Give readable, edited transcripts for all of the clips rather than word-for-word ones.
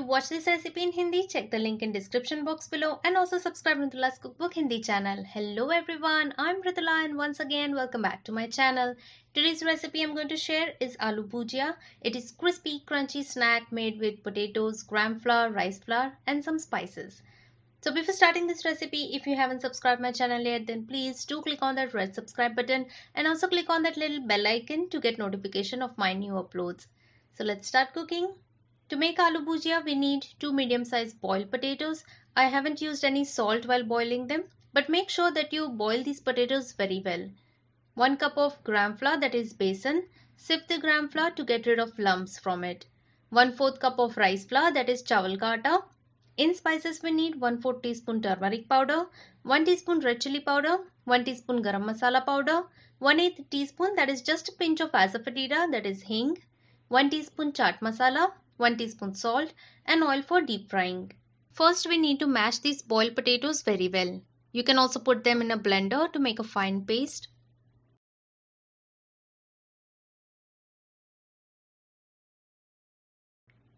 to watch this recipe in Hindi, check the link in description box below and also subscribe to Mridula's Cookbook Hindi channel. Hello everyone, I'm Mridula and once again welcome back to my channel. Today's recipe I'm going to share is Aloo bhujia. It is crispy, crunchy snack made with potatoes, gram flour, rice flour and some spices. So before starting this recipe, if you haven't subscribed my channel yet, then please do click on that red subscribe button and also click on that little bell icon to get notification of my new uploads. So let's start cooking. To make aloo bhujia, we need 2 medium-sized boiled potatoes. I haven't used any salt while boiling them, but make sure that you boil these potatoes very well. 1 cup of gram flour, that is besan. Sift the gram flour to get rid of lumps from it. 1/4 cup of rice flour, that is chawal ka atta. In spices, we need 1/4 teaspoon turmeric powder, 1 teaspoon red chilli powder, 1 teaspoon garam masala powder, 1/8 teaspoon, that is just a pinch of Asafoetida, that is hing, 1 teaspoon chaat masala, 1 teaspoon salt and oil for deep frying. First, we need to mash these boiled potatoes very well. You can also put them in a blender to make a fine paste.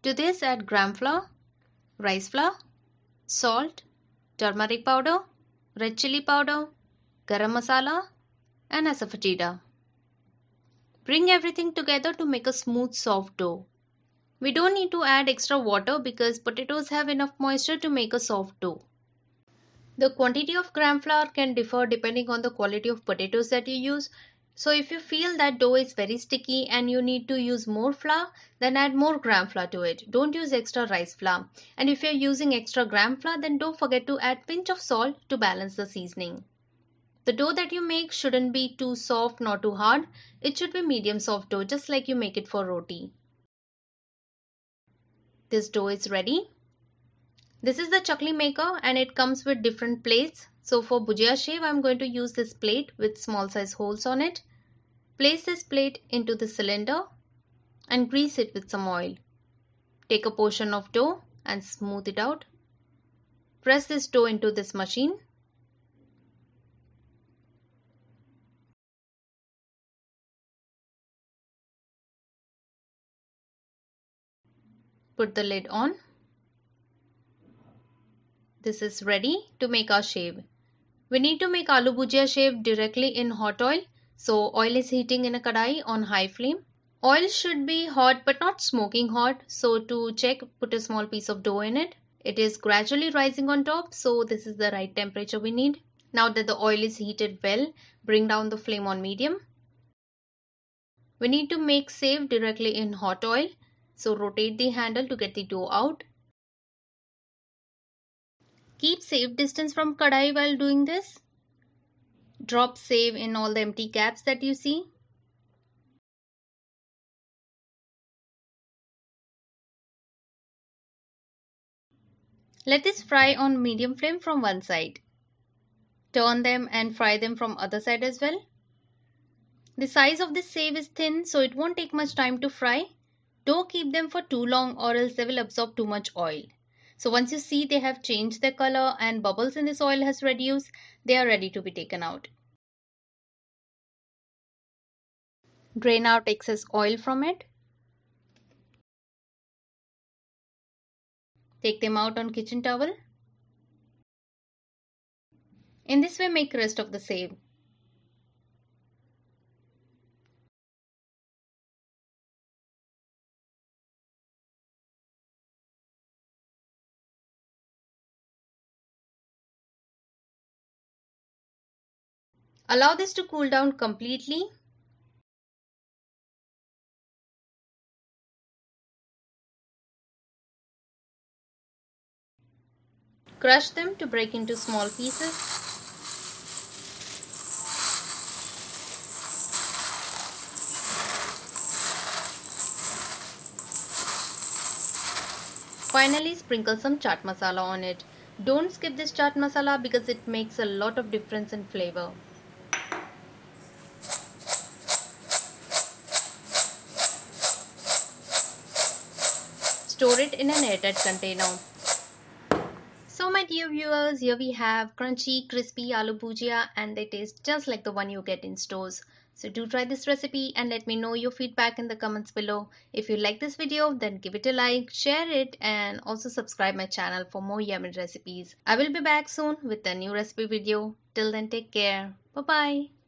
To this, add gram flour, rice flour, salt, turmeric powder, red chilli powder, garam masala and Asafoetida. Bring everything together to make a smooth soft dough. We don't need to add extra water because potatoes have enough moisture to make a soft dough. The quantity of gram flour can differ depending on the quality of potatoes that you use. So if you feel that dough is very sticky and you need to use more flour, then add more gram flour to it. Don't use extra rice flour. And if you're using extra gram flour, then don't forget to add pinch of salt to balance the seasoning. The dough that you make shouldn't be too soft nor too hard. It should be medium soft dough, just like you make it for roti. This dough is ready. This is the chakli maker and it comes with different plates. So for bhujia shape, I'm going to use this plate with small size holes on it. Place this plate into the cylinder and grease it with some oil. Take a portion of dough and smooth it out. Press this dough into this machine. Put the lid on. This is ready to make our shape. We need to make aloo bhujia shape directly in hot oil. So oil is heating in a kadai on high flame. Oil should be hot but not smoking hot. So to check, put a small piece of dough in it. It is gradually rising on top. So this is the right temperature we need. Now that the oil is heated well, bring down the flame on medium. We need to make shape directly in hot oil. So rotate the handle to get the dough out. Keep safe distance from kadai while doing this. Drop save in all the empty gaps that you see. Let this fry on medium flame from one side. Turn them and fry them from other side as well. The size of this save is thin, so it won't take much time to fry. Don't keep them for too long or else they will absorb too much oil. So once you see they have changed their color and bubbles in this oil has reduced, they are ready to be taken out. Drain out excess oil from it. Take them out on kitchen towel. In this way, make rest of the save. Allow this to cool down completely. Crush them to break into small pieces. Finally, sprinkle some chaat masala on it. Don't skip this chaat masala because it makes a lot of difference in flavor. Store it in an airtight container. So my dear viewers, here we have crunchy, crispy aloo bhujia and they taste just like the one you get in stores. So do try this recipe and let me know your feedback in the comments below. If you like this video, then give it a like, share it, and also subscribe my channel for more yummy recipes. I will be back soon with a new recipe video. Till then, take care. Bye bye.